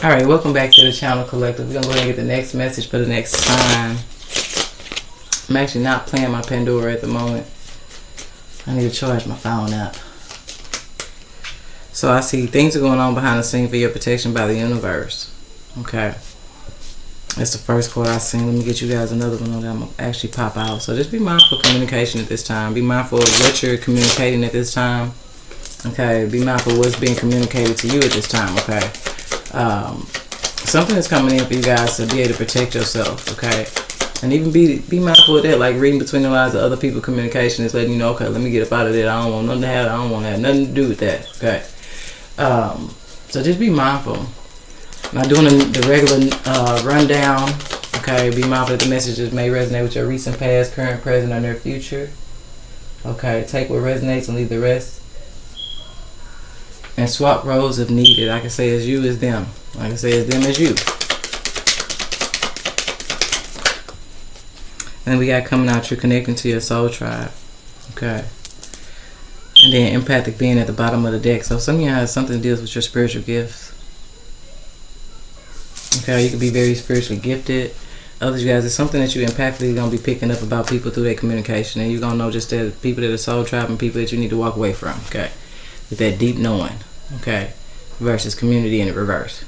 Alright, welcome back to the channel, Collective. We're going to go ahead and get the next message for the next sign. I'm actually not playing my Pandora at the moment. I need to charge my phone up. So I see things are going on behind the scene for your protection by the universe. Okay. That's the first card I seen. Let me get you guys another one that I'm going to actually pop out. So just be mindful of communication at this time. Be mindful of what you're communicating at this time. Okay. Be mindful of what's being communicated to you at this time. Okay. Something is coming in for you guys to be able to protect yourself, okay? And even be mindful of that, like reading between the lines of other people's communication is letting you know, okay, let me get up out of there. I don't want nothing to have. I don't want to have nothing to do with that, okay? So just be mindful. Not doing the regular rundown, okay? Be mindful that the messages may resonate with your recent past, current, present, or near future. Okay, take what resonates and leave the rest. And swap roles if needed. I can say as you as them. I can say as them as you. And then we got coming out, you're connecting to your soul tribe. Okay. And then empathic being at the bottom of the deck. So some of you have something that deals with your spiritual gifts. Okay, you could be very spiritually gifted. Others of you guys, it's something that you empathically going to be picking up about people through their communication. And you're going to know just that people that are soul tribe and people that you need to walk away from. Okay. With that deep knowing, okay, versus community in the reverse.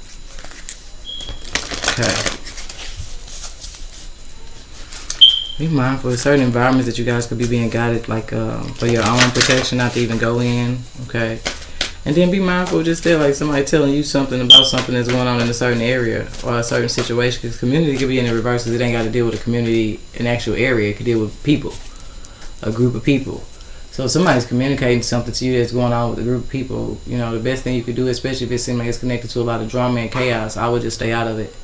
Okay. Be mindful of certain environments that you guys could be being guided, like for your own protection, not to even go in, okay. And then be mindful just that, like somebody telling you something about something that's going on in a certain area or a certain situation, because community could be in the reverse, because it ain't got to deal with a community, an actual area. It could deal with people, a group of people. So if somebody's communicating something to you that's going on with a group of people, you know, the best thing you could do, especially if it seems like it's connected to a lot of drama and chaos, I would just stay out of it.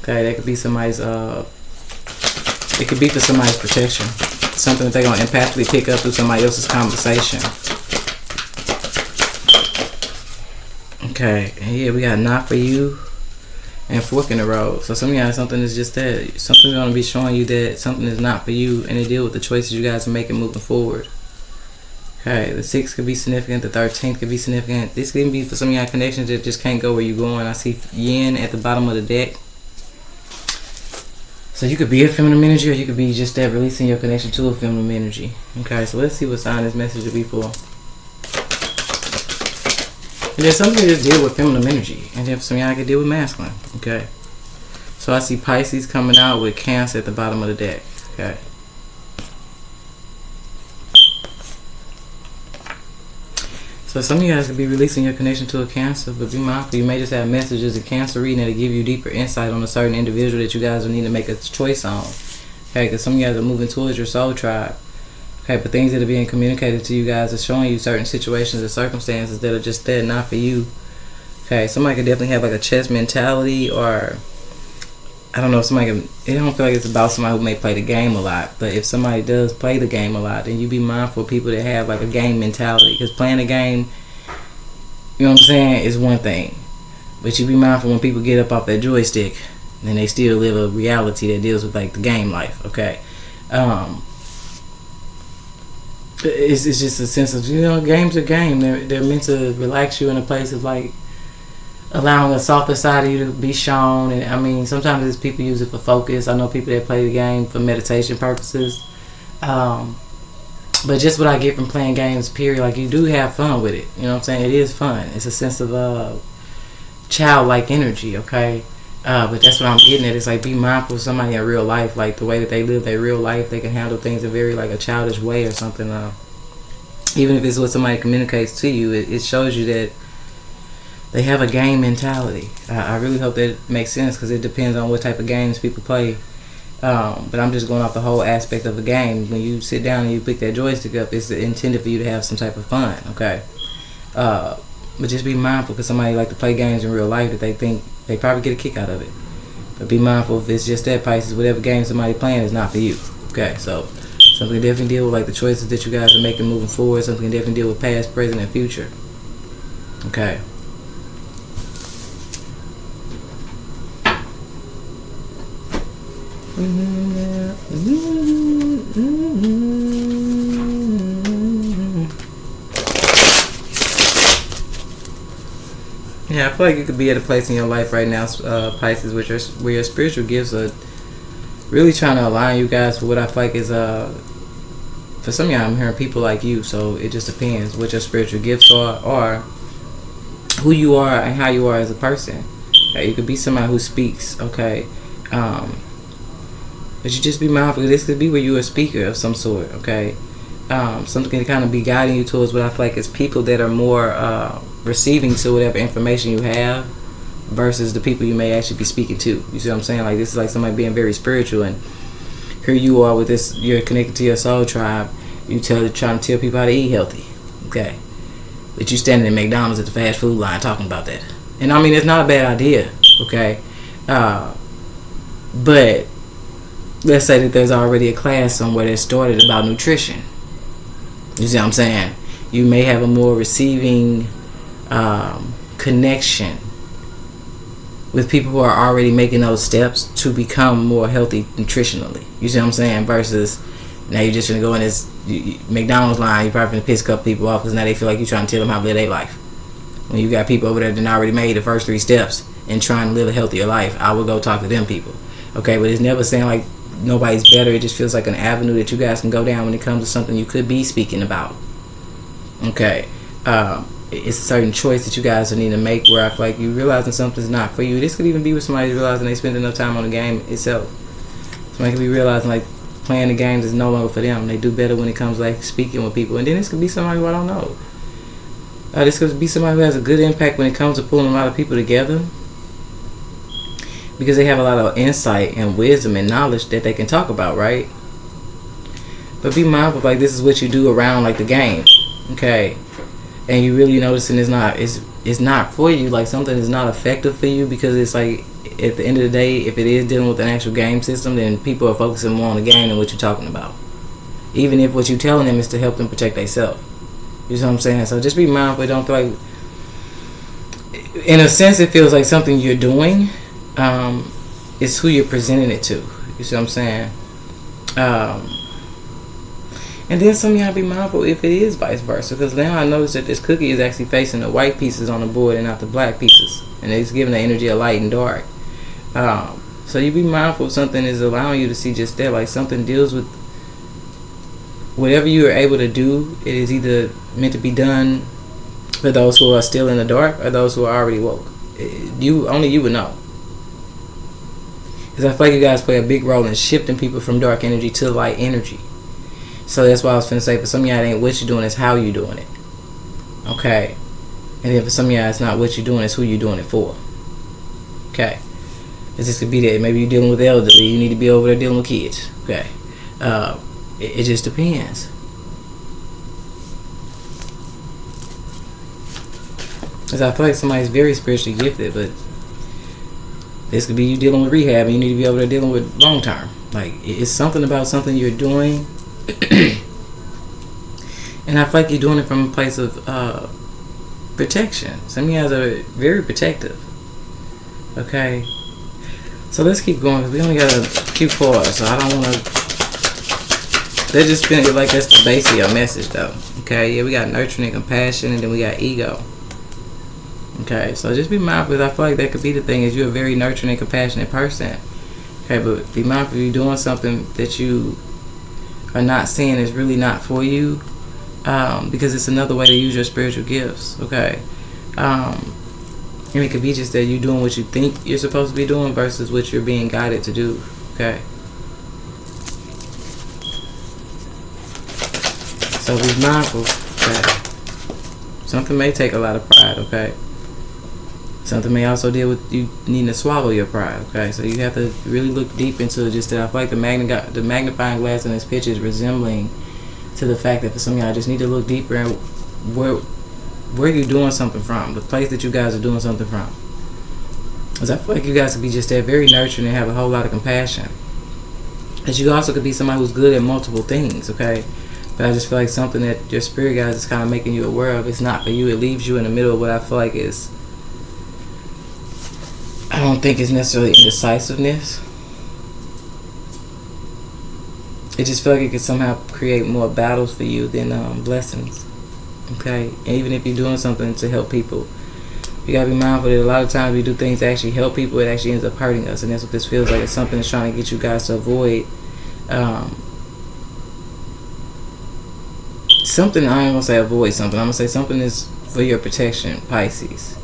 Okay, that could be somebody's, it could be for somebody's protection. Something that they're going to empathically pick up through somebody else's conversation. Okay, and yeah, we got not for you and fork in the road. So some of y'all, something is just that. Something's going to be showing you that something is not for you, and it deal with the choices you guys are making moving forward. Okay, the 6 could be significant, the 13th could be significant. This could even be for some of y'all connections that just can't go where you're going. I see yin at the bottom of the deck. So you could be a feminine energy, or you could be just that releasing your connection to a feminine energy. Okay, so let's see what sign this message will be for. And there's something that deal with feminine energy, and then some of y'all can deal with masculine. Okay, so I see Pisces coming out with Cancer at the bottom of the deck. Okay. So some of you guys could be releasing your connection to a Cancer, but be mindful. You may just have messages in Cancer reading that'll give you deeper insight on a certain individual that you guys will need to make a choice on. Okay, because some of you guys are moving towards your soul tribe. Okay, but things that are being communicated to you guys are showing you certain situations and circumstances that are just there, not for you. Okay, somebody could definitely have like a chess mentality, or I don't know, somebody can, it don't feel like it's about somebody who may play the game a lot, but if somebody does play the game a lot, then you be mindful of people that have like a game mentality, because playing a game, you know what I'm saying, is one thing, but you be mindful when people get up off that joystick and they still live a reality that deals with like the game life. Okay, it's just a sense of, you know, games are game. They're meant to relax you in a place of like allowing a softer side of you to be shown. And I mean, sometimes it's people use it for focus. I know people that play the game for meditation purposes. But just what I get from playing games, period, like you do have fun with it. You know what I'm saying? It is fun. It's a sense of childlike energy, okay? But that's what I'm getting at. It's like, be mindful of somebody in real life, like the way that they live their real life. They can handle things in very like a childish way or something. Even if it's what somebody communicates to you, it shows you that they have a game mentality. I really hope that makes sense, because it depends on what type of games people play. But I'm just going off the whole aspect of the game. When you sit down and you pick that joystick up, it's intended for you to have some type of fun, okay? But just be mindful, because somebody like to play games in real life that they think they probably get a kick out of it. But be mindful if it's just that, Pisces, whatever game somebody playing is not for you. Okay, so something definitely deal with like the choices that you guys are making moving forward. Something definitely deal with past, present, and future. Okay. Yeah, I feel like you could be at a place in your life right now, Pisces, where your spiritual gifts are really trying to align you guys for what I feel like is for some of y'all, I'm hearing people like you, so it just depends what your spiritual gifts are, or who you are and how you are as a person. Okay? You could be somebody who speaks, okay? But you just be mindful. This could be where you're a speaker of some sort, okay? Something can kind of be guiding you towards what I feel like is people that are more receiving to whatever information you have versus the people you may actually be speaking to. You see what I'm saying? Like, this is like somebody being very spiritual, and here you are with this, you're connected to your soul tribe. Trying to tell people how to eat healthy, okay? But you standing in McDonald's at the fast food line talking about that. And I mean, it's not a bad idea, okay? But let's say that there's already a class somewhere that started about nutrition. You see what I'm saying? You may have a more receiving connection with people who are already making those steps to become more healthy nutritionally. You see what I'm saying? Versus now you're just going to go in this McDonald's line, you're probably going to piss a couple people off because now they feel like you're trying to tell them how to live their life. When you got people over there that already made the first 3 steps and trying to live a healthier life, I would go talk to them people. Okay, but it's never saying like nobody's better. It just feels like an avenue that you guys can go down when it comes to something you could be speaking about. Okay, it's a certain choice that you guys need to make where I feel like you realizing something's not for you. This could even be with somebody realizing they spend enough time on the game itself. Somebody could be realizing like playing the games is no longer for them. They do better when it comes to like speaking with people. And then this could be somebody who I don't know. This could be somebody who has a good impact when it comes to pulling a lot of people together, because they have a lot of insight and wisdom and knowledge that they can talk about, right? But be mindful, like this is what you do around like the game, okay? And you really noticing it's not for you, like something is not effective for you, because it's like at the end of the day, if it is dealing with an actual game system, then people are focusing more on the game than what you're talking about. Even if what you're telling them is to help them protect themselves. You know what I'm saying? So just be mindful. Don't feel like, in a sense, it feels like something you're doing. It's who you're presenting it to. You see what I'm saying? And then some of y'all be mindful if it is vice versa, because now I notice that this cookie is actually facing the white pieces on the board and not the black pieces, and it's giving the energy of light and dark. So you be mindful if something is allowing you to see just that, like something deals with whatever you are able to do. It is either meant to be done for those who are still in the dark or those who are already woke. Only you would know. Because I feel like you guys play a big role in shifting people from dark energy to light energy. So that's why I was finna say, for some of y'all, it ain't what you're doing, it's how you're doing it. Okay. And then for some of y'all, it's not what you're doing, it's who you're doing it for. Okay. This could be that maybe you're dealing with elderly, you need to be over there dealing with kids. Okay. It just depends. Because I feel like somebody's very spiritually gifted, but this could be you dealing with rehab and you need to be over there dealing with long term. Like, it's something about something you're doing. And I feel like you're doing it from a place of protection. Some of you guys are very protective. Okay. So let's keep going, because we only got a few cards, so I don't want to. They're just feeling like that's the base of your message, though. Okay. Yeah, we got nurturing and compassion, and then we got ego. Okay, so just be mindful. I feel like that could be the thing, is you're a very nurturing and compassionate person. Okay, but be mindful if you're doing something that you are not seeing is really not for you, because it's another way to use your spiritual gifts. Okay, and it could be just that you're doing what you think you're supposed to be doing versus what you're being guided to do. Okay, so be mindful. Okay, something may take a lot of pride. Okay. Something may also deal with you needing to swallow your pride, okay? So you have to really look deep into just that. I feel like the magnifying glass in this picture is resembling to the fact that for some of y'all, just need to look deeper in where you're doing something from, the place that you guys are doing something from. Because I feel like you guys could be just that very nurturing and have a whole lot of compassion. Because you also could be somebody who's good at multiple things, okay? But I just feel like something that your spirit guys is kind of making you aware of, it's not for you. It leaves you in the middle of what I feel like is, I don't think it's necessarily indecisiveness. It just feels like it could somehow create more battles for you than blessings. Okay? And even if you're doing something to help people, You gotta be mindful that a lot of times we do things to actually help people, it actually ends up hurting us, and that's what this feels like. It's something that's trying to get you guys to avoid. Something, I ain't gonna say avoid something, I'm gonna say something is for your protection, Pisces.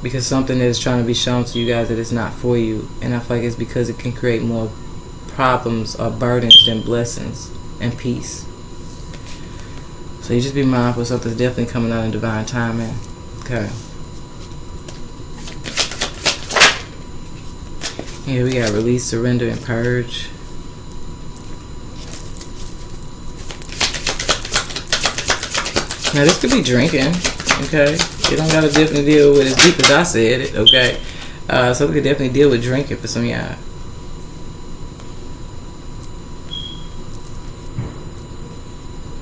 Because something that is trying to be shown to you guys that it's not for you, and I feel like it's because it can create more problems or burdens than blessings and peace. So you just be mindful, something's definitely coming out in divine timing. Okay. Here we got release, surrender, and purge. Now this could be drinking, okay? You don't gotta definitely deal with it as deep as I said it, okay? So we could definitely deal with drinking for some of y'all.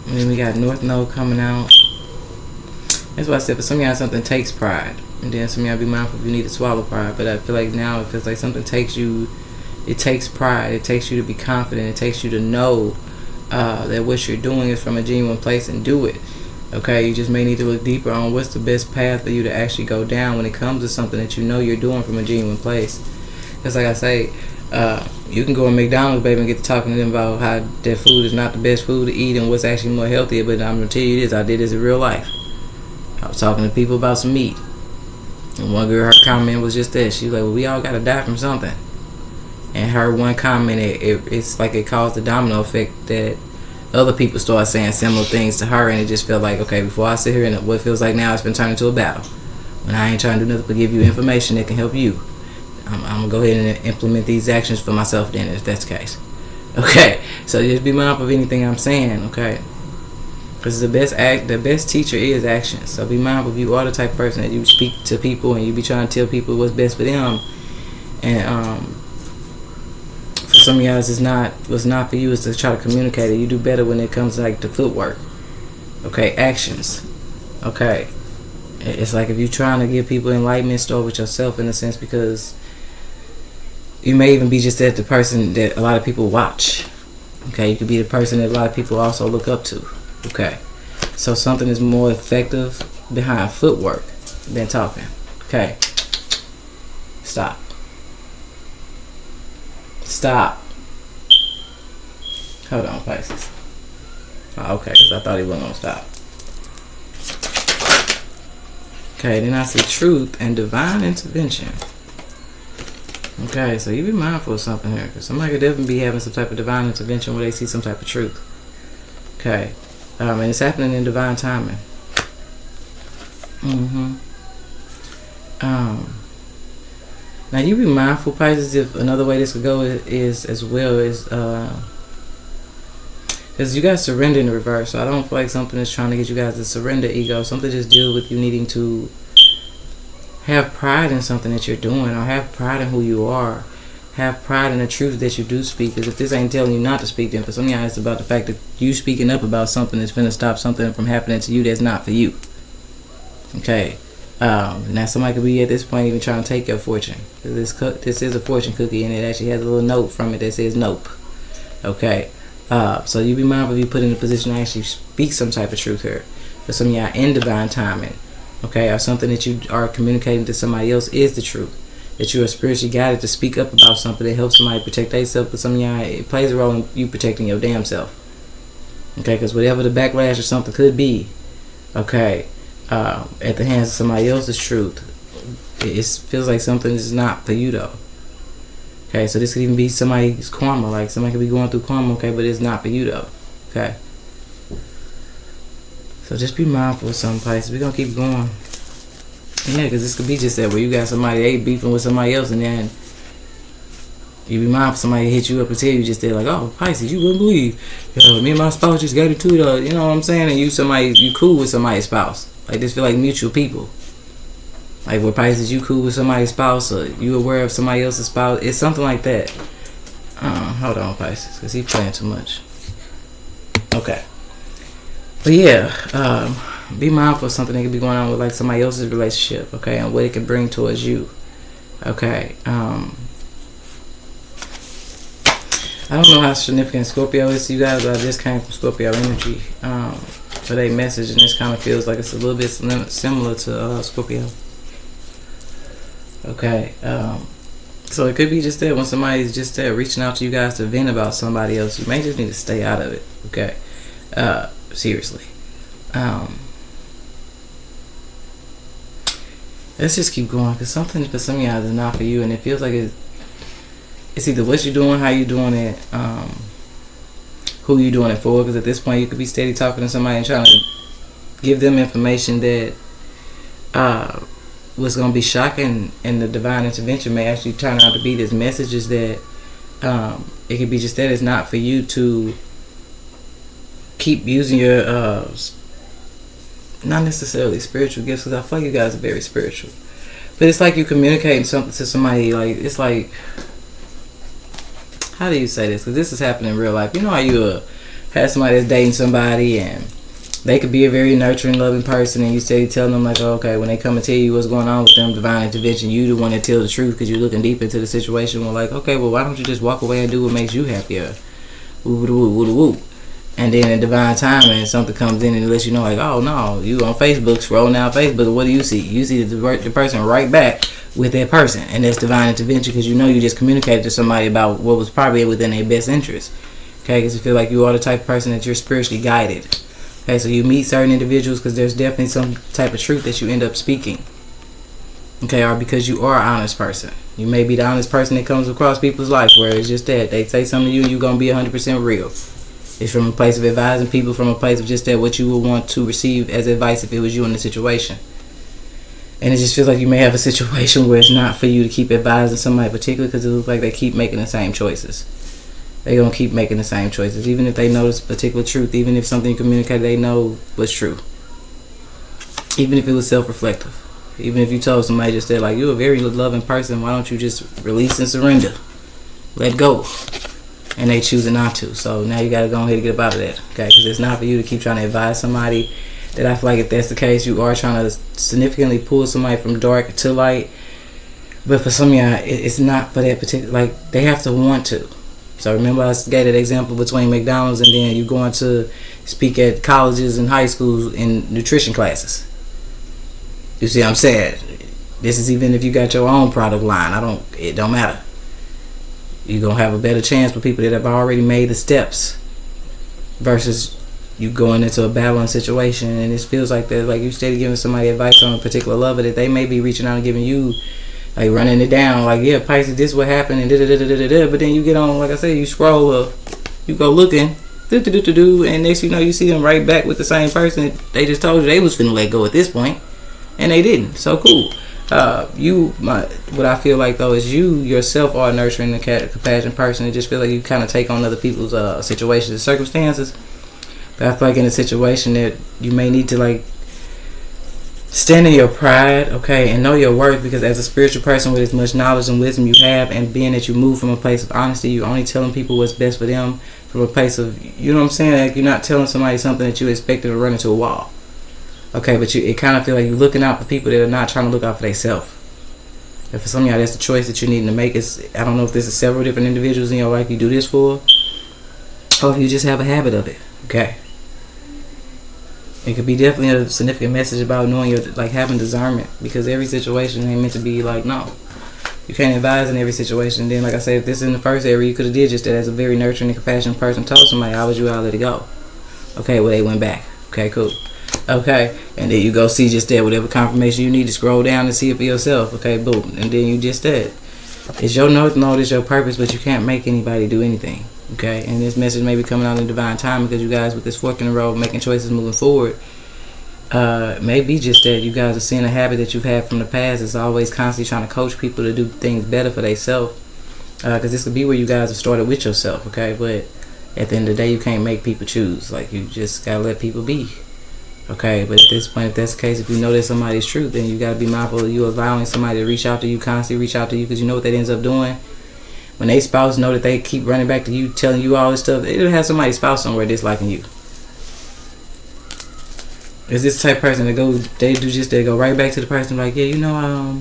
And then we got North Node coming out. That's why I said for some of y'all something takes pride. And then some of y'all be mindful if you need to swallow pride. But I feel like now it feels like something takes you, it takes pride. It takes you to be confident. It takes you to know that what you're doing is from a genuine place and do it. Okay, you just may need to look deeper on what's the best path for you to actually go down when it comes to something that you know you're doing from a genuine place. Because like I say, you can go to McDonald's, baby, and get to talking to them about how their food is not the best food to eat and what's actually more healthier. But I'm going to tell you this, I did this in real life. I was talking to people about some meat. And one girl, her comment was just that. She was like, well, we all got to die from something. And her one comment, it's like it caused the domino effect that other people start saying similar things to her, and it just felt like, okay, before I sit here and what feels like now it's been turned into a battle, when I ain't trying to do nothing but give you information that can help you, I'm going to go ahead and implement these actions for myself then, if that's the case. Okay, so just be mindful of anything I'm saying, okay? Because the best teacher is action. So be mindful if you are the type of person that you speak to people and you be trying to tell people what's best for them, and for some of y'all, what's not for you is to try to communicate it. You do better when it comes like to footwork. Okay, actions. Okay, it's like if you're trying to give people enlightenment, start with yourself in a sense, because you may even be just that the person that a lot of people watch. Okay, you could be the person that a lot of people also look up to. Okay, so something is more effective behind footwork than talking. Okay, stop. Hold on, Pisces. Oh, okay, because I thought he wasn't going to stop. Okay, then I see truth and divine intervention. Okay, so you be mindful of something here, because somebody could definitely be having some type of divine intervention where they see some type of truth. Okay, and it's happening in divine timing. Now you be mindful, Pisces, if another way this could go is as well as because you guys surrender in the reverse. So I don't feel like something is trying to get you guys to surrender ego. Something just deals with you needing to have pride in something that you're doing, or have pride in who you are. Have pride in the truth that you do speak. Because if this ain't telling you not to speak, then for some of y'all it's about the fact that you speaking up about something that's finna stop something from happening to you that's not for you. Okay. Now somebody could be at this point even trying to take your fortune. This is a fortune cookie, and it actually has a little note from it that says nope. Okay. So you be mindful if you put in a position to actually speak some type of truth here. For some of y'all in divine timing. Okay. Or something that you are communicating to somebody else is the truth. That you are spiritually guided to speak up about something that helps somebody protect themselves. But some of y'all, it plays a role in you protecting your damn self. Okay. Because whatever the backlash or something could be. Okay. At the hands of somebody else's truth, it feels like something is not for you though. Okay, so this could even be somebody's karma, like somebody could be going through karma, okay, but it's not for you though. Okay, so just be mindful of some Pisces. We're gonna keep going. Yeah, because this could be just that where you got somebody they beefing with somebody else, and then you be mindful somebody hit you up and tell you just there like, oh, Pisces, you wouldn't believe, me and my spouse just got into it, you know what I'm saying, and you cool with somebody's spouse. Like this feel like mutual people. Like with Pisces, you cool with somebody's spouse, or you aware of somebody else's spouse. It's something like that. Hold on, Pisces, because he's playing too much. Okay. But yeah, be mindful of something that could be going on with like somebody else's relationship, okay, and what it can bring towards you. Okay. I don't know how significant Scorpio is to you guys, but I just came from Scorpio energy. for their message, and this kind of feels like it's a little bit similar to Scorpio. Okay, so it could be just that when somebody's just there reaching out to you guys to vent about somebody else, you may just need to stay out of it. Okay, seriously. Let's just keep going, because something for some of y'all is not for you, and it feels like it's either what you're doing, how you're doing it, who you're doing it for, because at this point you could be steady talking to somebody and trying to give them information that was going to be shocking, and the divine intervention may actually turn out to be this message is that it could be just that it's not for you to keep using your not necessarily spiritual gifts, because I feel like you guys are very spiritual, but it's like you communicating something to somebody, like it's like, how do you say this, because this is happening in real life. You know how you have somebody that's dating somebody and they could be a very nurturing, loving person, and you steady telling them like, oh, okay, when they come and tell you what's going on with them, divine intervention, you the one that tell the truth because you're looking deep into the situation. Well, like, okay, well, why don't you just walk away and do what makes you happier? Woo, woo, woo, woo. And then in divine timing, something comes in and lets you know, like, oh no, you on Facebook, scrolling down Facebook, what do you see? You see the person right back with that person, and that's divine intervention, because you know you just communicated to somebody about what was probably within their best interest. Okay, because you feel like you are the type of person that you're spiritually guided. Okay, so you meet certain individuals because there's definitely some type of truth that you end up speaking. Okay, or because you are an honest person. You may be the honest person that comes across people's life, where it's just that they say something to you, you're going to be 100% real. It's from a place of advising people, from a place of just that what you would want to receive as advice if it was you in the situation. And it just feels like you may have a situation where it's not for you to keep advising somebody particularly, because it looks like they keep making the same choices. They're going to keep making the same choices, even if they know this particular truth, even if something you communicated they know was true. Even if it was self-reflective. Even if you told somebody just that, like, you're a very loving person, why don't you just release and surrender? Let go. And they choosing not to. So now you got to go ahead and get up out of that. Okay? Because it's not for you to keep trying to advise somebody. That I feel like if that's the case, you are trying to significantly pull somebody from dark to light. But for some of y'all, it's not for that particular, like, they have to want to. So remember I gave that example between McDonald's and then you going to speak at colleges and high schools in nutrition classes. You see what I'm saying? This is even if you got your own product line. It don't matter. You're going to have a better chance with people that have already made the steps versus you going into a battling situation, and it feels like that, like you steady giving somebody advice on a particular level that they may be reaching out and giving you, like running it down, like, yeah, Pisces, this what happened, and da-da-da-da-da-da, but then you get on, like I said, you scroll up, you go looking, do-do-do-do-do, and next you know you see them right back with the same person that they just told you they was finna let go at this point, and they didn't. So cool. What I feel like though is you yourself are a nurturing and compassionate person. It just feel like you kind of take on other people's situations and circumstances. But I feel like in a situation that you may need to like stand in your pride, okay, and know your worth, because as a spiritual person with as much knowledge and wisdom you have, and being that you move from a place of honesty, you're only telling people what's best for them from a place of, you know what I'm saying, like you're not telling somebody something that you expected to run into a wall. Okay, but it kind of feel like you're looking out for people that are not trying to look out for themselves. And for some of y'all, that's the choice that you need to make. I don't know if this is several different individuals in your life you do this for, or if you just have a habit of it. Okay. It could be definitely a significant message about knowing having discernment, because every situation ain't meant to be like, no. You can't advise in every situation. And then, like I said, if this is in the first area, you could have did just that as a very nurturing and compassionate person, told somebody, how would you let it go? Okay, well, they went back. Okay, cool. Okay, and then you go see just that, whatever confirmation you need to scroll down and see it for yourself. Okay, boom, and then you just that. It's your north node, it's your purpose, but you can't make anybody do anything. Okay, and this message may be coming out in divine time, because you guys with this fork in the road making choices moving forward, maybe just that you guys are seeing a habit that you've had from the past. It's always constantly trying to coach people to do things better for themselves, because this could be where you guys have started with yourself. Okay, but at the end of the day, you can't make people choose. Like, you just gotta let people be. Okay, but at this point, if that's the case, if you know that somebody's truth, then you got to be mindful of you allowing somebody to reach out to you, constantly reach out to you, because you know what that ends up doing? When they spouse know that they keep running back to you, telling you all this stuff, it'll have somebody's spouse somewhere disliking you. Is this type of person that they go right back to the person like, yeah,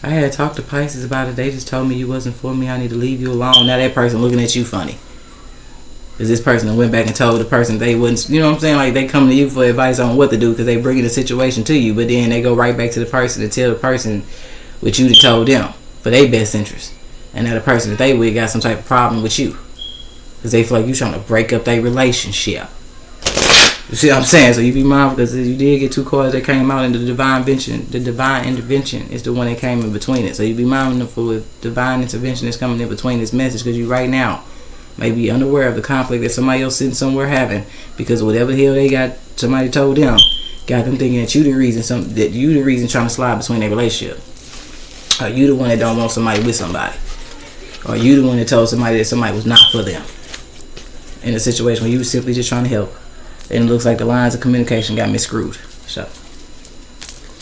I had talked to Pisces about it, they just told me you wasn't for me, I need to leave you alone. Now that person looking at you funny. Because this person went back and told the person they wouldn't, you know what I'm saying? Like, they come to you for advice on what to do because they bring the situation to you, but then they go right back to the person and tell the person what you told them for their best interest. And now the person that they with got some type of problem with you because they feel like you trying to break up their relationship. You see what I'm saying? So you be mindful because you did get 2 cards that came out, and the divine intervention is the one that came in between it. So you be mindful with divine intervention that's coming in between this message, because you right now may be unaware of the conflict that somebody else sitting somewhere having, because whatever the hell they got, somebody told them, got them thinking that you the reason trying to slide between their relationship. Or you the one that don't want somebody with somebody. Or you the one that told somebody that somebody was not for them in a situation where you were simply just trying to help. And it looks like the lines of communication got miscrewed. So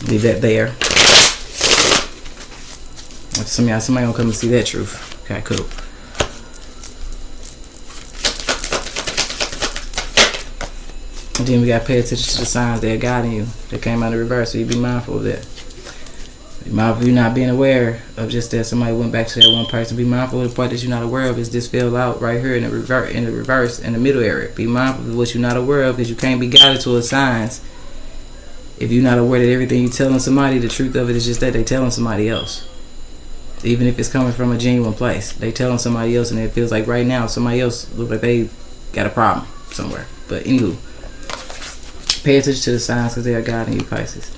leave that there. Somebody gonna come and see that truth. Okay, cool. And then we got to pay attention to the signs that are guiding you that came out of reverse. So you be mindful of that. Be mindful of you not being aware of just that somebody went back to that one person. Be mindful of the part that you're not aware of is this filled out right here in the reverse, in the middle area. Be mindful of what you're not aware of, because you can't be guided towards signs if you're not aware that everything you're telling somebody, the truth of it is just that they're telling somebody else. Even if it's coming from a genuine place, they telling somebody else, and it feels like right now somebody else look like they got a problem somewhere. But anywho, pay attention to the signs because they are guiding you, Pisces.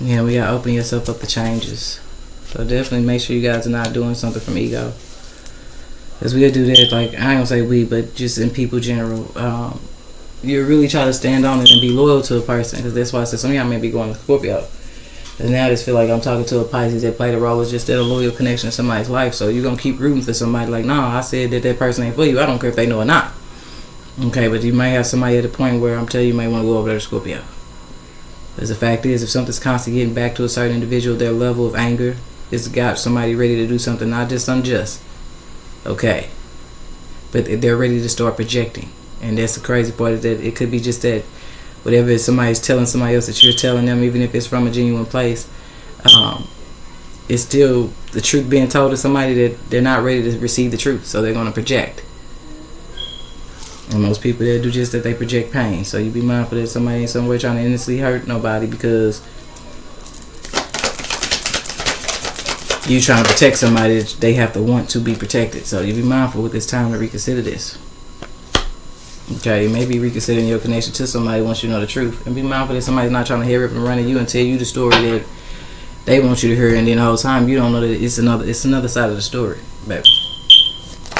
Yeah, we gotta open yourself up to changes. So definitely make sure you guys are not doing something from ego. Because we'll do that, like, I ain't gonna say we, but just in people general. You really try to stand on it and be loyal to a person. Because that's why I said some of y'all may be going to Scorpio. And now I just feel like I'm talking to a Pisces that played a role as just that a loyal connection in somebody's life. So you're gonna keep rooting for somebody like, nah, I said that person ain't for you. I don't care if they know or not. Okay, but you might have somebody at a point where I'm telling you, you might want to go over there to Scorpio. Because the fact is, if something's constantly getting back to a certain individual, their level of anger has got somebody ready to do something not just unjust. Okay. But they're ready to start projecting. And that's the crazy part, is that it could be just that whatever somebody's telling somebody else that you're telling them, even if it's from a genuine place, it's still the truth being told to somebody that they're not ready to receive the truth. So they're going to project. And most people that do just that, they project pain. So you be mindful that somebody ain't somewhere trying to innocently hurt nobody because you trying to protect somebody that they have to want to be protected. So you be mindful with this time to reconsider this. Okay, you may be reconsidering your connection to somebody once you know the truth. And be mindful that somebody's not trying to hear up and run at you and tell you the story that they want you to hear, and then the whole time you don't know that it's another side of the story, baby.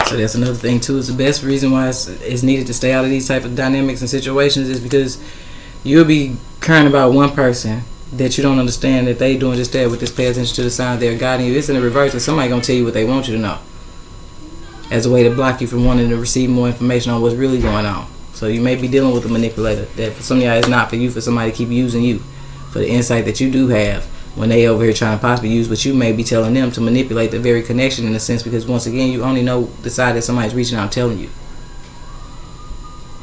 So that's another thing too. Is the best reason why it's needed to stay out of these type of dynamics and situations is because you'll be caring about one person that you don't understand that they doing just that with this pay attention to the signs they're guiding you. It's in the reverse, and somebody gonna tell you what they want you to know as a way to block you from wanting to receive more information on what's really going on. So you may be dealing with a manipulator that for some of y'all is not for you, for somebody to keep using you for the insight that you do have when they over here trying to possibly use what you may be telling them to manipulate the very connection, in a sense, because once again you only know the side that somebody's reaching out and telling you.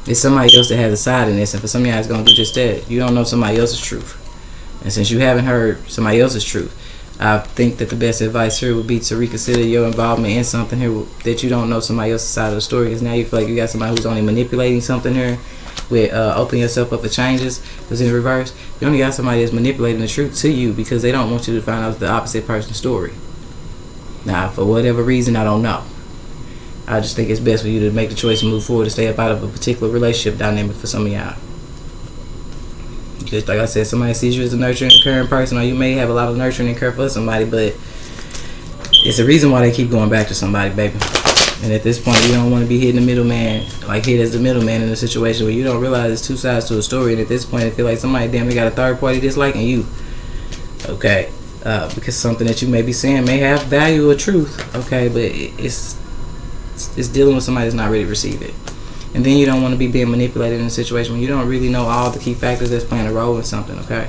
It's somebody else that has a side in this, and for some of y'all it's going to do just that. You don't know somebody else's truth. And since you haven't heard somebody else's truth, I think that the best advice here would be to reconsider your involvement in something here that you don't know somebody else's side of the story, because now you feel like you got somebody who's only manipulating something here with opening yourself up for changes. Because in reverse, you only got somebody that's manipulating the truth to you because they don't want you to find out the opposite person's story. Now, for whatever reason, I don't know. I just think it's best for you to make the choice and move forward to stay up out of a particular relationship dynamic for some of y'all. Because like I said, somebody sees you as a nurturing and caring person, or you may have a lot of nurturing and care for somebody, but it's the reason why they keep going back to somebody, baby. And at this point, you don't want to be hitting the middleman, like hit as the middleman in a situation where you don't realize there's two sides to a story. And at this point, I feel like somebody damn near got a third party disliking you. Okay, because something that you may be saying may have value or truth. Okay, but it's dealing with somebody that's not ready to receive it. And then you don't want to be being manipulated in a situation when you don't really know all the key factors that's playing a role in something. Okay.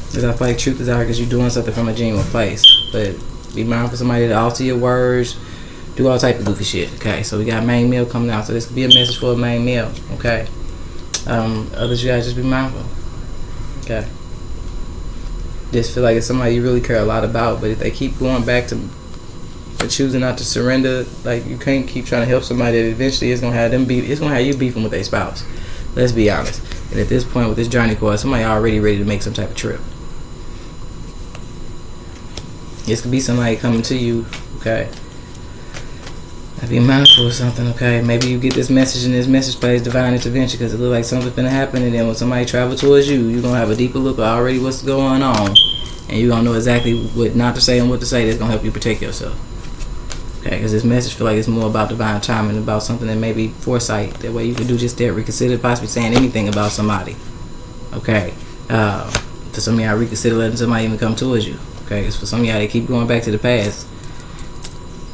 Because I feel like truth is out here because you're doing something from a genuine place, but be mindful of somebody to alter your words, do all type of goofy shit. Okay, so we got main meal coming out, so this could be a message for a main meal. Okay, others, you guys just be mindful. Okay, Just feel like it's somebody you really care a lot about, but if they keep going back to choosing not to surrender, like you can't keep trying to help somebody that eventually it's gonna have you beefing with their spouse. Let's be honest. And at this point with this journey card, somebody already ready to make some type of trip. This could be somebody coming to you, okay? Be mindful of something, okay? Maybe you get this message and this message plays divine intervention because it looks like something's gonna happen, and then when somebody travel towards you, you're gonna have a deeper look at already what's going on, and you're gonna know exactly what not to say and what to say that's gonna help you protect yourself. Okay, because this message feel like it's more about divine timing, about something that may be foresight. That way you can do just that, reconsider possibly saying anything about somebody. Okay, for some of y'all, reconsider letting somebody even come towards you. Okay, because for some of y'all, they keep going back to the past.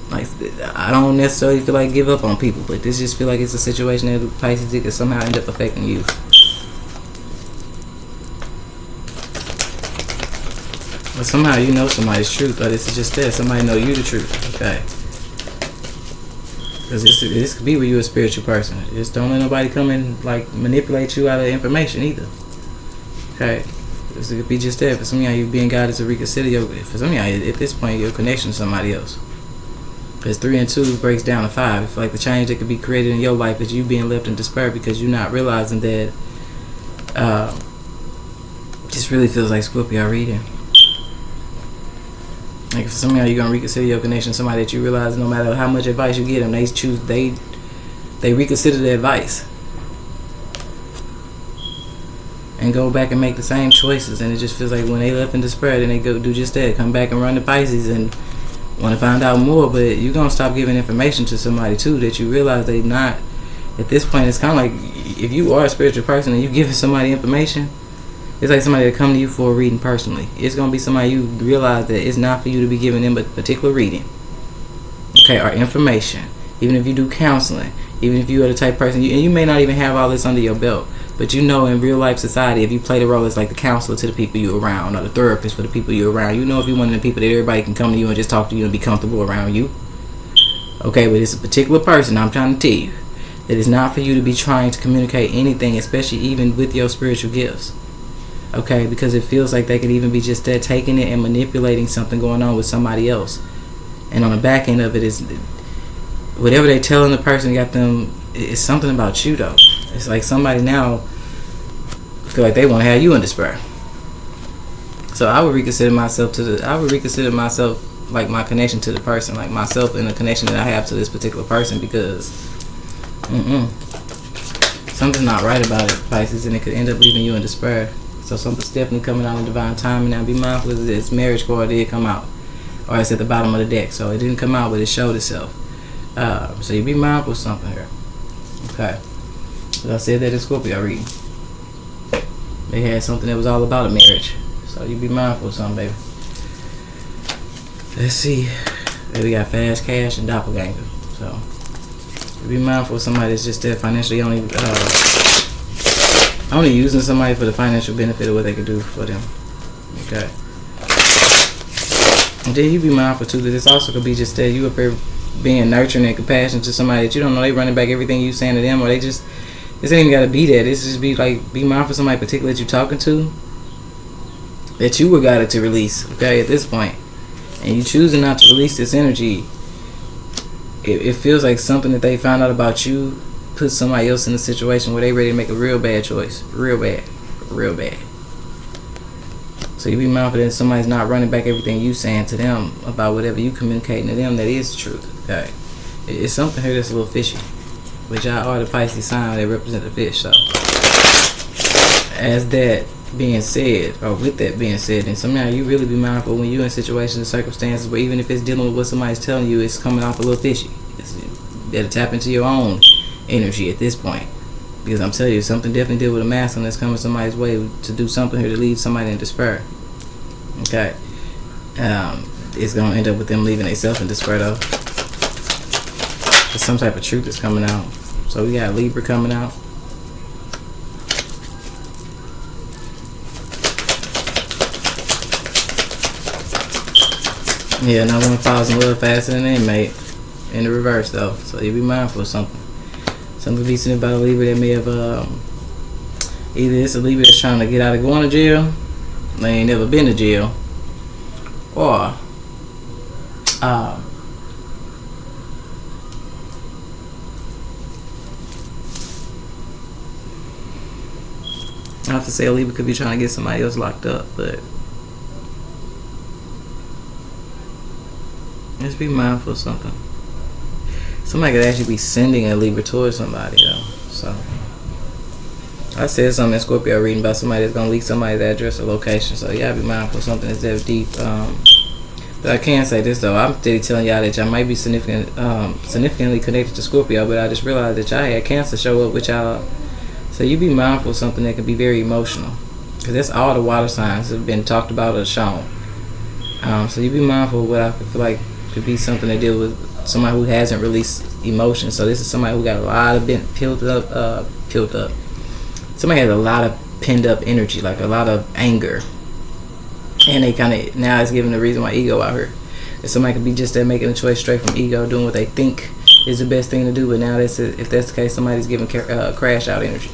Like, I don't necessarily feel like give up on people, but this just feel like it's a situation that Pisces could somehow end up affecting you. But somehow you know somebody's truth, or this is just that somebody know you the truth. Okay, because this could be where you're a spiritual person. Just don't let nobody come and like manipulate you out of information either. Okay, this could be just that. For some of y'all, you being guided to reconsider your. For some of y'all, at this point, your connection to somebody else. Because 3 and 2 breaks down to 5. It's like the change that could be created in your life is you being left in despair because you're not realizing that. Just really feels like Scorpio reading. Like for some of y'all, you're gonna reconsider your connection to somebody that you realize no matter how much advice you get them, they reconsider the advice and go back and make the same choices. And it just feels like when they left in despair, then they go do just that, come back and run to Pisces and want to find out more. But you're gonna stop giving information to somebody too that you realize they not. At this point, it's kind of like if you are a spiritual person and you giving somebody information, it's like somebody that come to you for a reading personally. It's gonna be somebody you realize that it's not for you to be giving them a particular reading, okay, or information. Even if you do counseling, even if you are the type of person, and you may not even have all this under your belt, but you know in real life society, if you play the role as like the counselor to the people you're around, or the therapist for the people you're around, you know if you're one of the people that everybody can come to you and just talk to you and be comfortable around you. Okay, but it's a particular person, I'm trying to tell you, that it's not for you to be trying to communicate anything, especially even with your spiritual gifts. Okay, because it feels like they could even be just there taking it and manipulating something going on with somebody else. And on the back end of it is whatever they telling the person got them, it's something about you though. It's like somebody now feel like they want to have you in despair. So I would reconsider myself like my connection to the person, like myself and the connection that I have to this particular person, because something's not right about it, Pisces, and it could end up leaving you in despair. So something's definitely coming out in divine timing. Now be mindful that this marriage card did come out, or it's at the bottom of the deck, so it didn't come out, but it showed itself. So you be mindful of something here. Okay. So I said that in Scorpio reading. They had something that was all about a marriage. So you be mindful of something, baby. Let's see. We got fast cash and doppelganger. So you be mindful of somebody that's just there financially only using somebody for the financial benefit of what they can do for them. Okay. And then you be mindful too that this also could be just that you up here being nurturing and compassionate to somebody that you don't know. They running back everything you saying to them, or they just, this ain't even gotta be that. This just be like, be mindful of somebody particular that you talking to, that you were guided to release. Okay, at this point, and you choosing not to release this energy, it feels like something that they found out about you put somebody else in a situation where they ready to make a real bad choice. Real bad. So you be mindful that somebody's not running back everything you saying to them about whatever you communicating to them that is the truth. Okay. It's something here that's a little fishy. But y'all are the Pisces sign that represent the fish. So as that being said, or with that being said, and somehow you really be mindful when you're in situations and circumstances where even if it's dealing with what somebody's telling you, it's coming off a little fishy. You better tap into your own energy at this point, because I'm telling you, something definitely deal with a masculine that's coming somebody's way to do something here to leave somebody in despair. Okay. It's gonna end up with them leaving themselves in despair though. There's some type of truth is coming out. So we got Libra coming out. Yeah, no one falls in love faster than an inmate. In the reverse though, so you be mindful of something. Something decent about a Libra that may have either it's a Libra that's trying to get out of going to jail, they ain't never been to jail, or I have to say a Libra could be trying to get somebody else locked up, but just be mindful of something. Somebody could actually be sending a Libra towards somebody though. So I said something in Scorpio reading about somebody that's gonna leak somebody's address or location. So y'all be mindful of something that's that deep. But I can say this though, I'm steady telling y'all that y'all might be significantly connected to Scorpio, but I just realized that y'all had Cancer show up with y'all. So you be mindful of something that can be very emotional, because that's all the water signs have been talked about or shown. So you be mindful of what I feel like could be something that deal with somebody who hasn't released emotion. So this is somebody who got a lot of pilled up. Somebody has a lot of pinned up energy, like a lot of anger, and they kind of now it's giving the reason why ego out here. And somebody could be just there making a choice straight from ego, doing what they think is the best thing to do. But now if that's the case, somebody's giving crash out energy.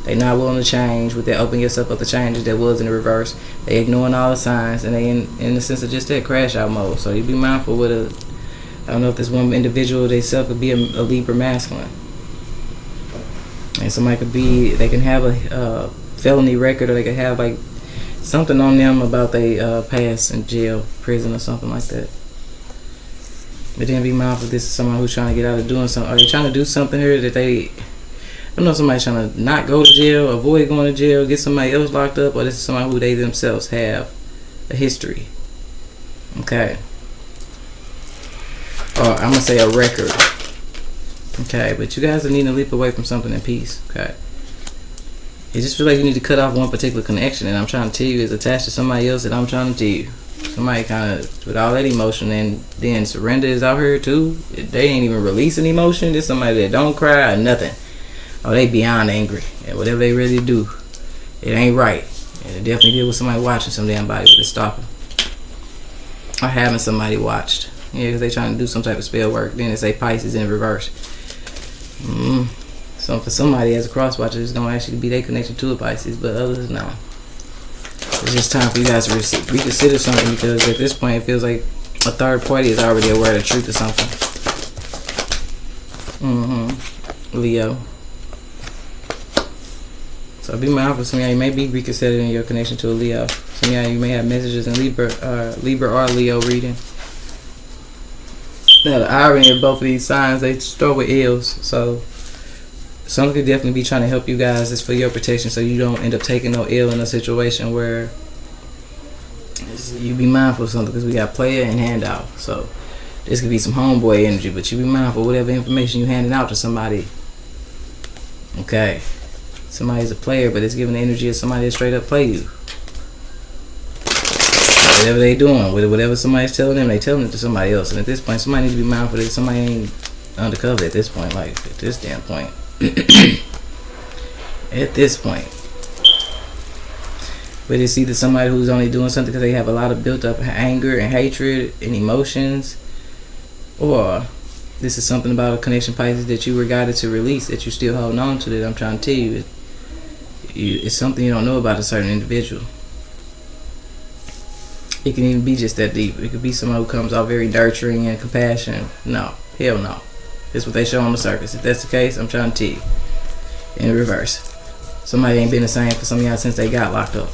They not willing to change. With that, open yourself up to changes that was in the reverse. They ignoring all the signs, and they in the sense of just that crash out mode. So you be mindful with I don't know if this one individual themselves could be a Libra masculine, and somebody could be, they can have a felony record, or they could have like something on them about they past in jail, prison, or something like that. But then be mindful, this is someone who's trying to get out of doing something. Are they trying to do something here that they, I don't know, somebody's trying to not go to jail, avoid going to jail, get somebody else locked up, or this is somebody who they themselves have a history. Okay. Or I'm going to say a record. Okay, but you guys are needing to leap away from something in peace. Okay. It just feels like you need to cut off one particular connection, and I'm trying to tell you it's attached to somebody else that I'm trying to tell you. Somebody kind of, with all that emotion, and then surrender is out here too. They ain't even releasing emotion. There's somebody that don't cry or nothing. Oh, they beyond angry. And whatever they really do, it ain't right. And it definitely did with somebody watching some damn body with it stopping. Or having somebody watched. Yeah, because they trying to do some type of spell work. Then they say Pisces in reverse. So for somebody as a cross watcher, it's going to actually be their connection to a Pisces, but others, no. It's just time for you guys to reconsider something, because at this point it feels like a third party is already aware of the truth of something. Leo. So be mindful. Some of y'all may be reconsidering your connection to a Leo. Some of y'all you may have messages in Libra or Leo reading. Now the irony of both of these signs, they start with ills. So something could definitely be trying to help you guys. It's for your protection, so you don't end up taking no ill in a situation where you be mindful of something, because we got player and handout. So this could be some homeboy energy, but you be mindful whatever information you handing out to somebody. Okay. Somebody's a player, but it's giving the energy of somebody that straight up play you. Whatever they doing, whatever somebody's telling them, they telling it to somebody else. And at this point, somebody needs to be mindful that somebody ain't undercover at this point, like at this damn point. At this point. But it's either somebody who's only doing something because they have a lot of built up anger and hatred and emotions, or this is something about a connection, Pisces, that you were guided to release, that you're still holding on to, that I'm trying to tell you. It's something you don't know about a certain individual. It can even be just that deep. It could be someone who comes out very nurturing and compassionate. No, hell no. That's what they show on the surface. If that's the case, I'm trying to tell you. In reverse. Somebody ain't been the same for some of y'all since they got locked up.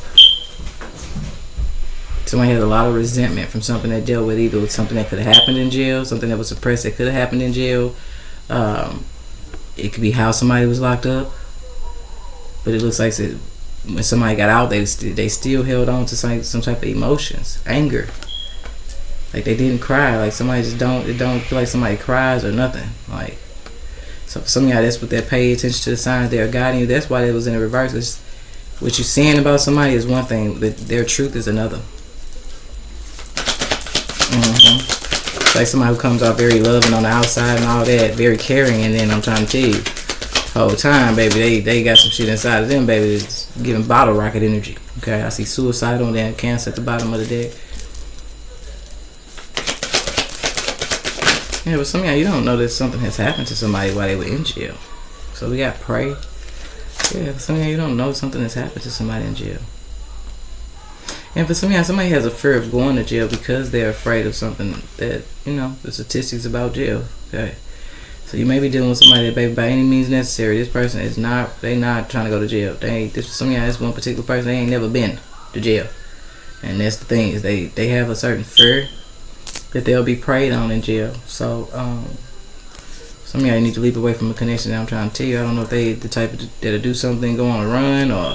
Somebody had a lot of resentment from something that dealt with either with something that could have happened in jail, something that was suppressed that could have happened in jail. It could be how somebody was locked up. But it looks like when somebody got out, they still held on to some type of emotions, anger. Like they didn't cry. Like somebody just don't feel like somebody cries or nothing. Like, so for some of y'all, that's what they pay attention to the signs they are guiding you. That's why it was in the reverse. It's, what you're saying about somebody is one thing, but their truth is another. It's like somebody who comes out very loving on the outside and all that, very caring, and then I'm trying to tell you, whole time, baby, they got some shit inside of them, baby, it's giving bottle rocket energy. Okay, I see suicide on there, Cancer at the bottom of the deck. Yeah, but some of y'all, you don't know that something has happened to somebody while they were in jail. So we got pray. Yeah, some of y'all, you don't know something has happened to somebody in jail. And for some y'all, somebody has a fear of going to jail because they're afraid of something that, the statistics about jail. Okay. So you may be dealing with somebody that, baby, by any means necessary, this person is not, they not trying to go to jail. Some of y'all, this one particular person, they ain't never been to jail. And that's the thing, is they have a certain fear that they'll be preyed on in jail. So, some of y'all need to leap away from a connection that I'm trying to tell you. I don't know if they the type that'll do something, go on a run, or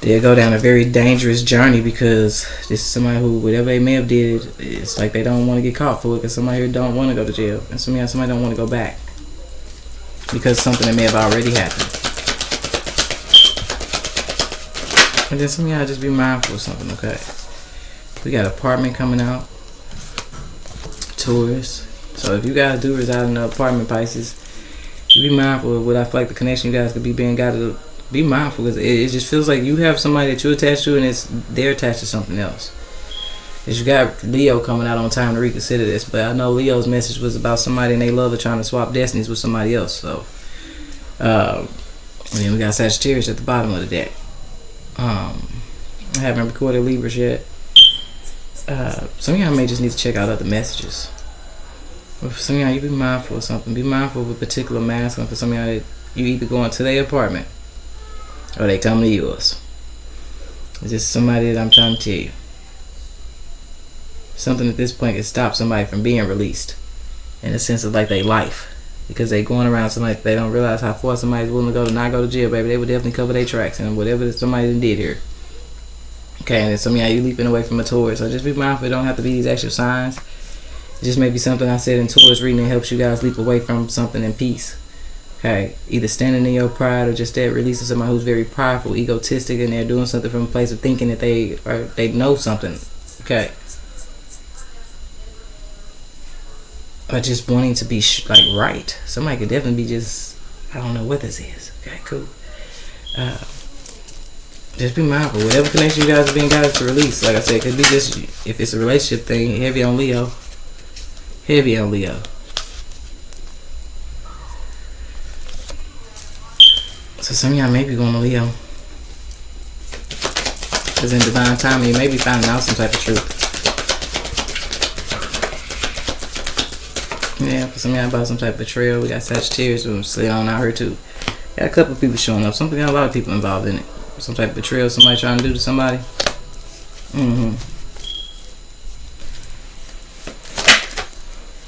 they'll go down a very dangerous journey, because this is somebody who, whatever they may have did, it's like they don't want to get caught for it, because somebody here don't want to go to jail, and somebody don't want to go back because something that may have already happened. And then some of y'all just be mindful of something, okay? We got apartment coming out, tourists. So if you guys do reside in an apartment, Pisces, you be mindful of what I feel like the connection you guys could be being got to be mindful, because it just feels like you have somebody that you're attached to, and they're attached to something else. As you got Leo coming out on time to reconsider this, but I know Leo's message was about somebody and they love are trying to swap destinies with somebody else. So, and then we got Sagittarius at the bottom of the deck. I haven't recorded Libras yet. Some of y'all may just need to check out other messages. But for some of y'all, you be mindful of something. Be mindful of a particular masculine. For some of y'all, that you either go into their apartment or they come to yours. It's just somebody that I'm trying to tell you. Something at this point can stop somebody from being released, in a sense of like their life, because they going around somebody, they don't realize how far somebody's willing to go to not go to jail, baby. They would definitely cover their tracks and whatever somebody done did here. Okay, and then some of y'all, you leaping away from a Taurus, so just be mindful. It don't have to be these extra signs. It just may be something I said in Taurus reading that helps you guys leap away from something in peace. Okay, either standing in your pride or just that releasing somebody who's very prideful, egotistic, and they're doing something from a place of thinking that they know something. Okay, or just wanting to be right. Somebody could definitely be just, I don't know what this is. Okay, cool. Just be mindful. Whatever connection you guys are being guided to release, like I said, it could be just, if it's a relationship thing, heavy on Leo. Heavy on Leo. So some of y'all may be going to Leo, because in divine timing, you may be finding out some type of truth. Yeah, for some of y'all about some type of betrayal. We got Sagittarius who slid on out here too. Got a couple of people showing up. Something got a lot of people involved in it. Some type of betrayal somebody trying to do to somebody.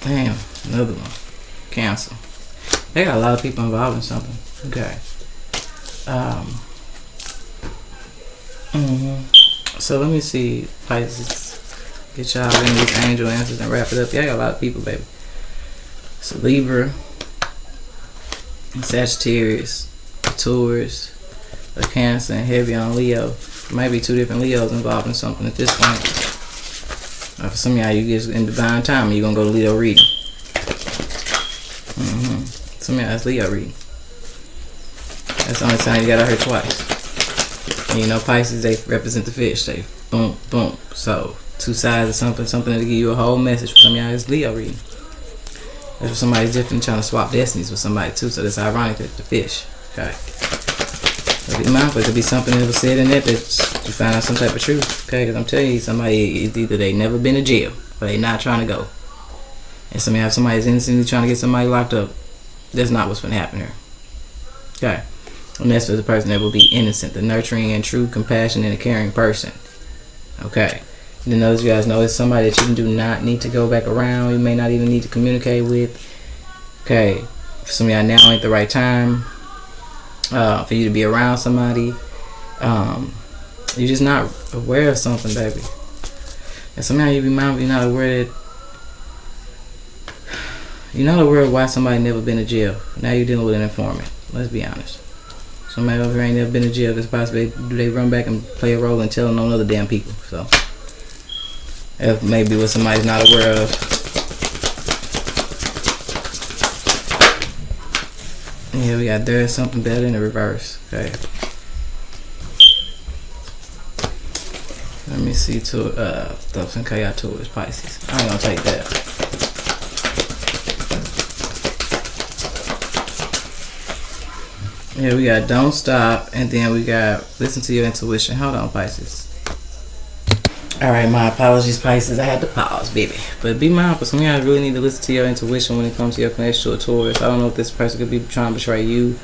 Damn, another one. Counsel. They got a lot of people involved in something. Okay. So let me see, Pisces. Get y'all in these angel answers and wrap it up. Yeah, I got a lot of people, baby. So Libra, Sagittarius, Taurus, a Cancer, and heavy on Leo. Might be two different Leos involved in something at this point. For some of y'all, you get in divine time, you're gonna go to Leo reading. Some of y'all, that's Leo reading. That's the only time you got out here twice. And you know, Pisces, they represent the fish. They boom, boom. So two sides of something that'll give you a whole message. For some of y'all, it's Leo reading. That's for somebody's different, trying to swap destinies with somebody too. So that's ironic that the fish. Okay. So be mindful. It could be something that was said in that you find out some type of truth. Okay, because I'm telling you, somebody is either they never been to jail or they not trying to go. And some of y'all have somebody's innocently trying to get somebody locked up. That's not what's going to happen here. Okay. And that's for the person that will be innocent, the nurturing and true compassion and a caring person. Okay. And then those of you guys know it's somebody that you do not need to go back around. You may not even need to communicate with. Okay. For some of y'all, now ain't the right time for you to be around somebody. You're just not aware of something, baby. And somehow you be mindful, you're not aware that you're not aware of why somebody never been to jail. Now you're dealing with an informant. Let's be honest. Somebody over here ain't never been to jail. It's possible they run back and play a role in telling on other damn people. So that may be what somebody's not aware of. Yeah, we got there's something better in the reverse. Okay. Let me see to stuff and chaos towards Pisces. I ain't gonna take that. Yeah, we got don't stop, and then we got listen to your intuition. Hold on, Pisces. Alright, my apologies, Pisces. I had to pause, baby. But be mindful. Some of y'all really need to listen to your intuition when it comes to your connection to a Taurus. I don't know if this person could be trying to betray you.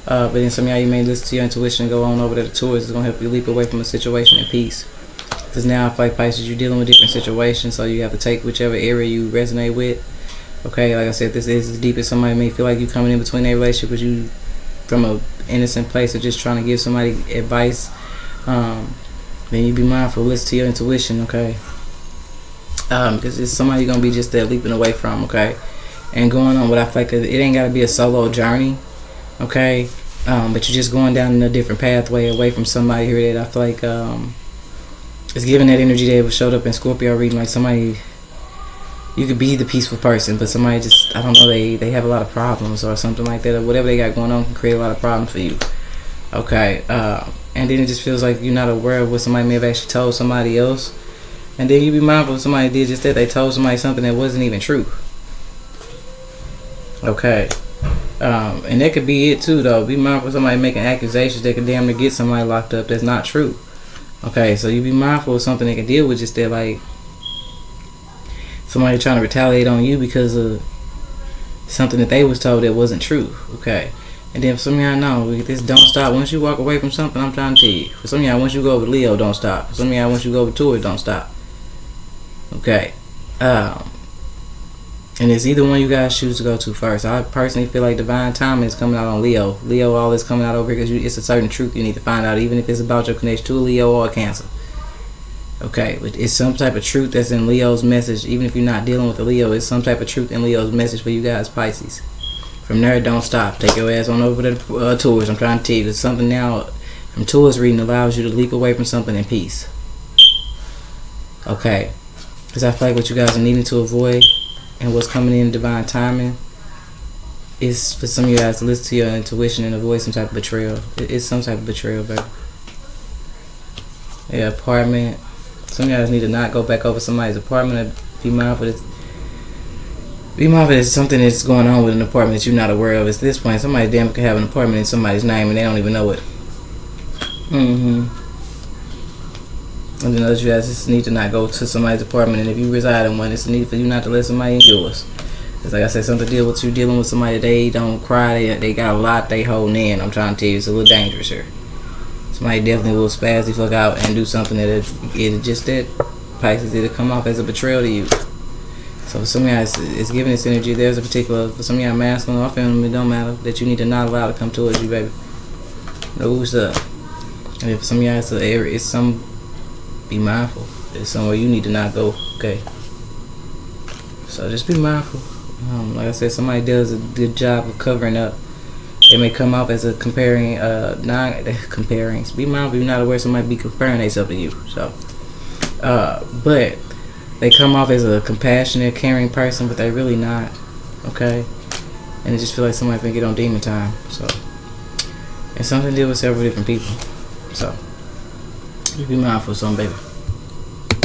But then some of y'all, you may listen to your intuition and go on over to the Taurus. It's going to help you leap away from a situation in peace. Because now, I feel like Pisces, you're dealing with different situations. So you have to take whichever area you resonate with. Okay, like I said, this is as deep as somebody may feel like you coming in between a relationship with you from a innocent place or just trying to give somebody advice. Then you be mindful, listen to your intuition, okay? Because it's somebody you're going to be just there leaping away from, okay? And going on what I feel like it ain't got to be a solo journey, okay? But you're just going down in a different pathway away from somebody here that I feel like is giving that energy that showed up in Scorpio reading. Like somebody, you could be the peaceful person, but somebody just, I don't know, they have a lot of problems or something like that, or whatever they got going on can create a lot of problems for you, okay? And then it just feels like you're not aware of what somebody may have actually told somebody else. And then you be mindful if somebody did just that. They told somebody something that wasn't even true. Okay. And that could be it too, though. Be mindful of somebody making accusations that could damn near get somebody locked up that's not true. Okay, so you be mindful of something they can deal with just that, like somebody trying to retaliate on you because of something that they was told that wasn't true. Okay. And then for some of y'all know, this don't stop. Once you walk away from something, I'm trying to tell you. For some of y'all, once you go over Leo, don't stop. For some of y'all, once you go over Taurus, don't stop. Okay. And it's either one you guys choose to go to first. I personally feel like divine timing is coming out on Leo. Leo, all is coming out over here because it's a certain truth you need to find out, even if it's about your connection to a Leo or a Cancer. Okay, but it's some type of truth that's in Leo's message. Even if you're not dealing with a Leo, it's some type of truth in Leo's message for you guys, Pisces. From there, don't stop. Take your ass on over to the Taurus. I'm trying to tell you, it's something now from Taurus reading allows you to leap away from something in peace. Okay. Because I feel like what you guys are needing to avoid and what's coming in divine timing is for some of you guys to listen to your intuition and avoid some type of betrayal. It's some type of betrayal, baby. Yeah, apartment. Some of you guys need to not go back over somebody's apartment and be mindful that there's something that's going on with an apartment that you're not aware of. At this point, somebody damn could have an apartment in somebody's name and they don't even know it. And then others, you guys just need to not go to somebody's apartment, and if you reside in one, it's a need for you not to let somebody in yours. It's like I said, something to deal with you dealing with somebody, they don't cry, they got a lot they holding in. I'm trying to tell you, it's a little dangerous here. Somebody definitely will spaz the fuck out and do something that it just that Pisces, it'll come off as a betrayal to you. So for some of y'all, it's giving this energy. There's a particular, for some of y'all masculine or feminine, it don't matter, that you need to not allow to come towards you, baby. No, what's up? And if for some of y'all, it's some, be mindful. It's somewhere you need to not go, okay? So just be mindful. Like I said, somebody does a good job of covering up. They may come off as a comparing, comparing. Be mindful you're not aware somebody be comparing themselves to you. So, but they come off as a compassionate, caring person, but they really not, okay? And it just feel like somebody finna get on demon time. So, and something to deal with several different people. So, you be mindful of something, baby.